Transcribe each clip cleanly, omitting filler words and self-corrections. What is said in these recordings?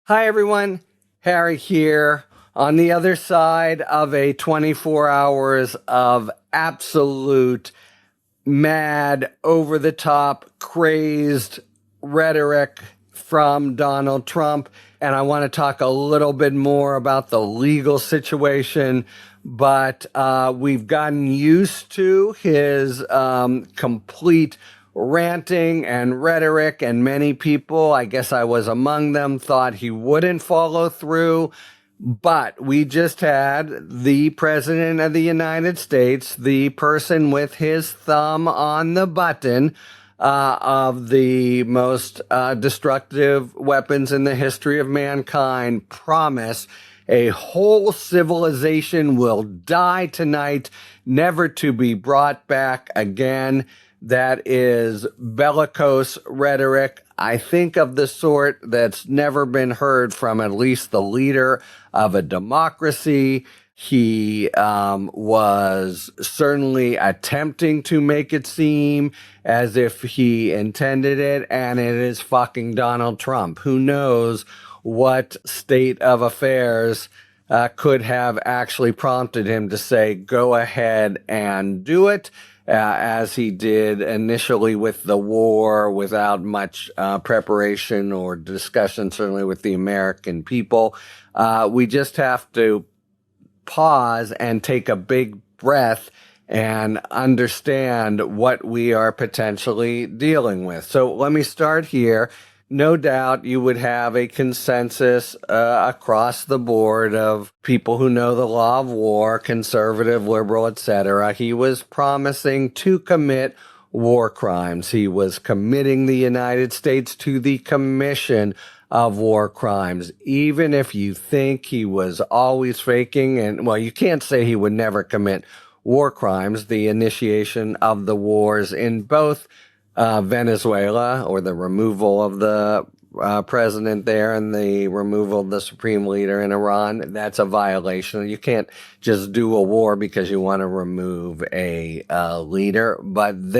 Hi, everyone. Harry here on the other side of a 24 hours of absolute mad, over-the-top, crazed rhetoric from Donald Trump. And I want to talk a little bit more about the legal situation, but we've gotten used to his complete ranting and rhetoric, and many people, I guess I was among them, thought he wouldn't follow through. But we just had the President of the United States, the person with his thumb on the button of the most destructive weapons in the history of mankind, promise a whole civilization will die tonight, never to be brought back again. That is bellicose rhetoric, I think, of the sort that's never been heard from at least the leader of a democracy. He was certainly attempting to make it seem as if he intended it, and it is fucking Donald Trump. Who knows what state of affairs could have actually prompted him to say, go ahead and do it. As he did initially with the war, without much preparation or discussion, certainly with the American people. We just have to pause and take a big breath and understand what we are potentially dealing with. So let me start here. No doubt you would have a consensus across the board of people who know the law of war, conservative, liberal, etc. He was promising to commit war crimes. He was committing the United States to the commission of war crimes. Even if you think he was always faking, and well, you can't say he would never commit war crimes. The initiation of the wars in both Venezuela, or the removal of the president there and the removal of the supreme leader in Iran, that's a violation. You can't just do a war because you want to remove a leader. But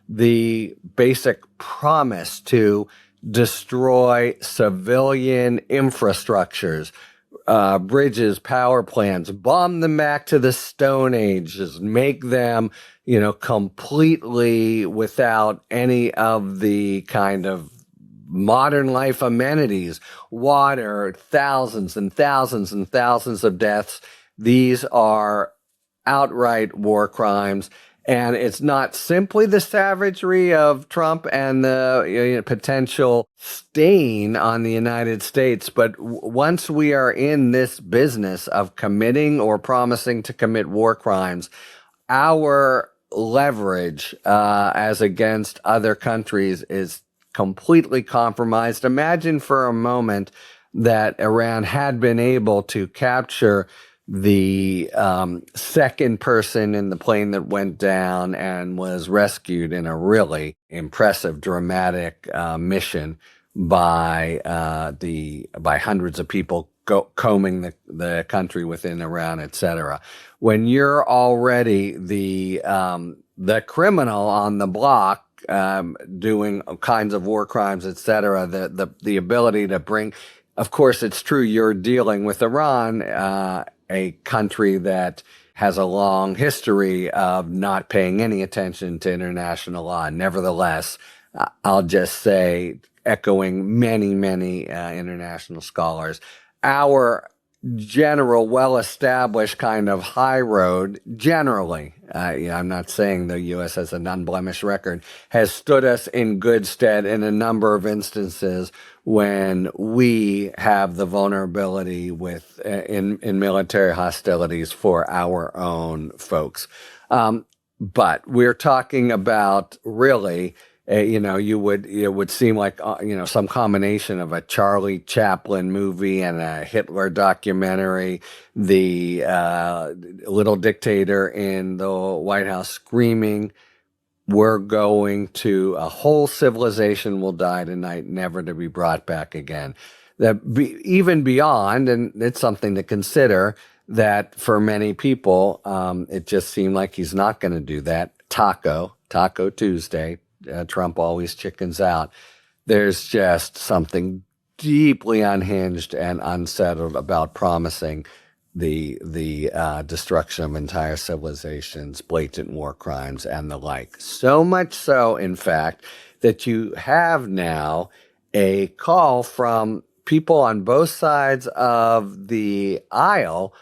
the basic promise to destroy civilian infrastructures, bridges, power plants, bomb them back to the Stone Age, just make them, completely without any of the kind of modern life amenities, water, thousands and thousands and thousands of deaths. These are outright war crimes. And it's not simply the savagery of Trump and the potential stain on the United States, but once we are in this business of committing or promising to commit war crimes, our leverage as against other countries is completely compromised. Imagine for a moment that Iran had been able to capture the second person in the plane that went down and was rescued in a really impressive, dramatic mission by hundreds of people combing the country within Iran, etc. When you're already the criminal on the block, doing kinds of war crimes, etc., the ability to bring, of course, it's true you're dealing with Iran, a country that has a long history of not paying any attention to international law. Nevertheless, I'll just say, echoing many, many international scholars, our general, well-established kind of high road, generally, I'm not saying the U.S. has an unblemished record, has stood us in good stead in a number of instances when we have the vulnerability with in military hostilities for our own folks. But we're talking about really, it would seem like, some combination of a Charlie Chaplin movie and a Hitler documentary, the little dictator in the White House screaming, a whole civilization will die tonight, never to be brought back again. Even beyond, and it's something to consider, that for many people, it just seemed like he's not going to do that. Taco Tuesday, Trump always chickens out. There's just something deeply unhinged and unsettled about promising the destruction of entire civilizations, blatant war crimes, and the like. So much so, in fact, that you have now a call from people on both sides of the aisle,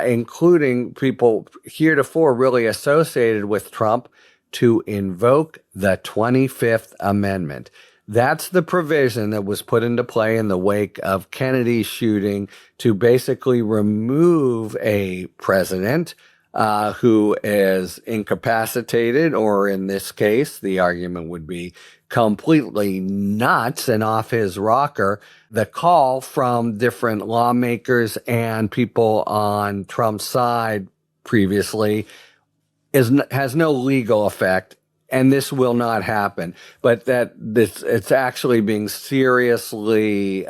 including people heretofore really associated with Trump, to invoke the 25th Amendment. That's the provision that was put into play in the wake of Kennedy's shooting to basically remove a president who is incapacitated, or in this case, the argument would be completely nuts and off his rocker. The call from different lawmakers and people on Trump's side previously has no legal effect, and this will not happen. But that it's actually being seriously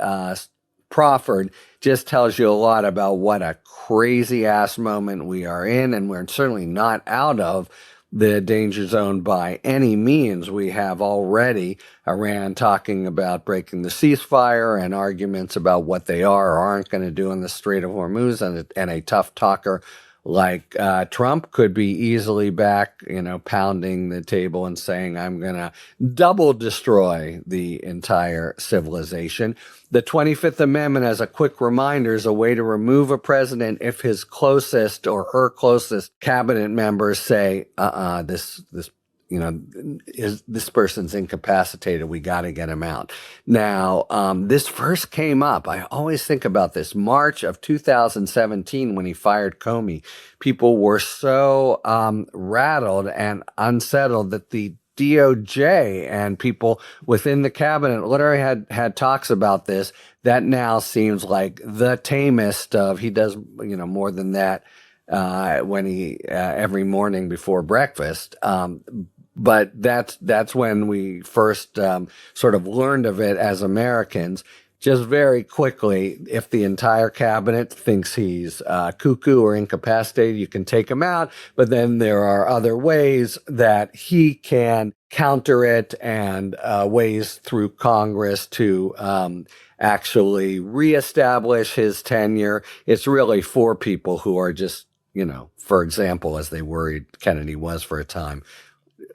proffered just tells you a lot about what a crazy ass moment we are in, and we're certainly not out of the danger zone by any means. We have already Iran talking about breaking the ceasefire and arguments about what they are or aren't going to do in the Strait of Hormuz, and a tough talker like Trump could be easily back, pounding the table and saying, I'm going to double destroy the entire civilization. The 25th Amendment, as a quick reminder, is a way to remove a president if his closest or her closest cabinet members say, this person's incapacitated. We got to get him out. Now, this first came up. I always think about this. March of 2017, when he fired Comey, people were so rattled and unsettled that the DOJ and people within the cabinet literally had talks about this. That now seems like the tamest of, he does, more than that when he every morning before breakfast. But that's when we first sort of learned of it as Americans. Just very quickly, if the entire cabinet thinks he's cuckoo or incapacitated, you can take him out. But then there are other ways that he can counter it, and ways through Congress to actually reestablish his tenure. It's really for people who are just, for example, as they worried Kennedy was for a time,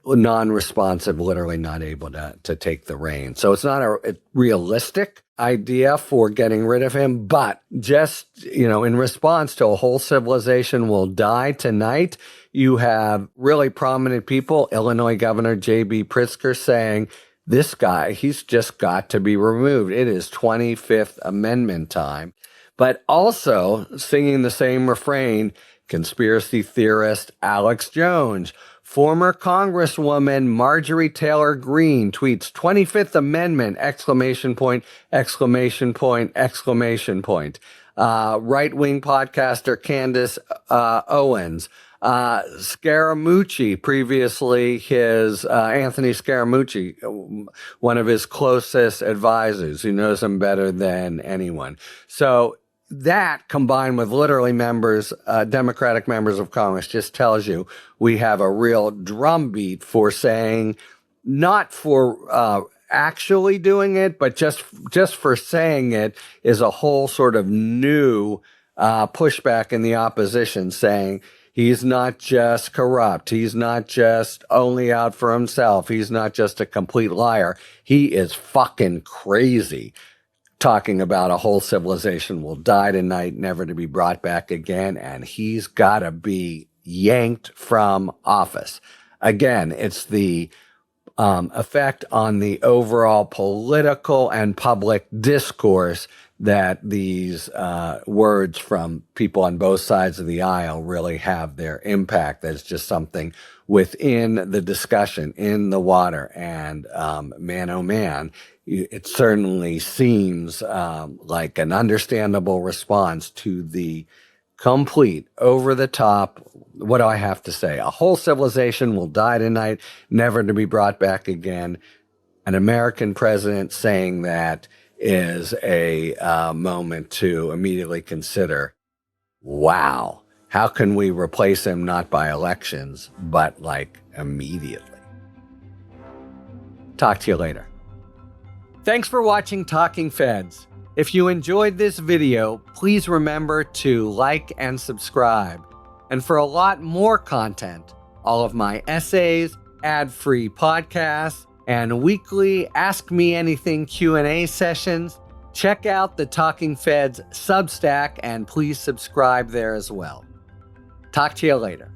non-responsive, literally not able to take the reins. So it's not a realistic idea for getting rid of him, but just, in response to a whole civilization will die tonight, you have really prominent people, Illinois Governor J.B. Pritzker, saying, this guy, he's just got to be removed. It is 25th Amendment time. But also singing the same refrain, conspiracy theorist Alex Jones. Former Congresswoman Marjorie Taylor Greene tweets 25th Amendment, exclamation point, exclamation point, exclamation point. Right-wing podcaster Candace Owens. Scaramucci, previously Anthony Scaramucci, one of his closest advisors, who knows him better than anyone. So that, combined with literally Democratic members of Congress, just tells you we have a real drumbeat for saying, not for actually doing it, but just for saying it, is a whole sort of new pushback in the opposition, saying he's not just corrupt, he's not just only out for himself, he's not just a complete liar, he is fucking crazy. Talking about a whole civilization will die tonight, never to be brought back again, and he's got to be yanked from office. Again, it's the effect on the overall political and public discourse that these words from people on both sides of the aisle really have their impact. There's just something within the discussion, in the water, and man, oh man, it certainly seems like an understandable response to the complete, over-the-top, what do I have to say? A whole civilization will die tonight, never to be brought back again. An American president saying that is a moment to immediately consider, wow, how can we replace him not by elections, but like immediately? Talk to you later. Thanks for watching Talking Feds. If you enjoyed this video, please remember to like and subscribe. And for a lot more content, all of my essays, ad-free podcasts, and weekly Ask Me Anything Q&A sessions, check out the Talking Feds Substack and please subscribe there as well. Talk to you later.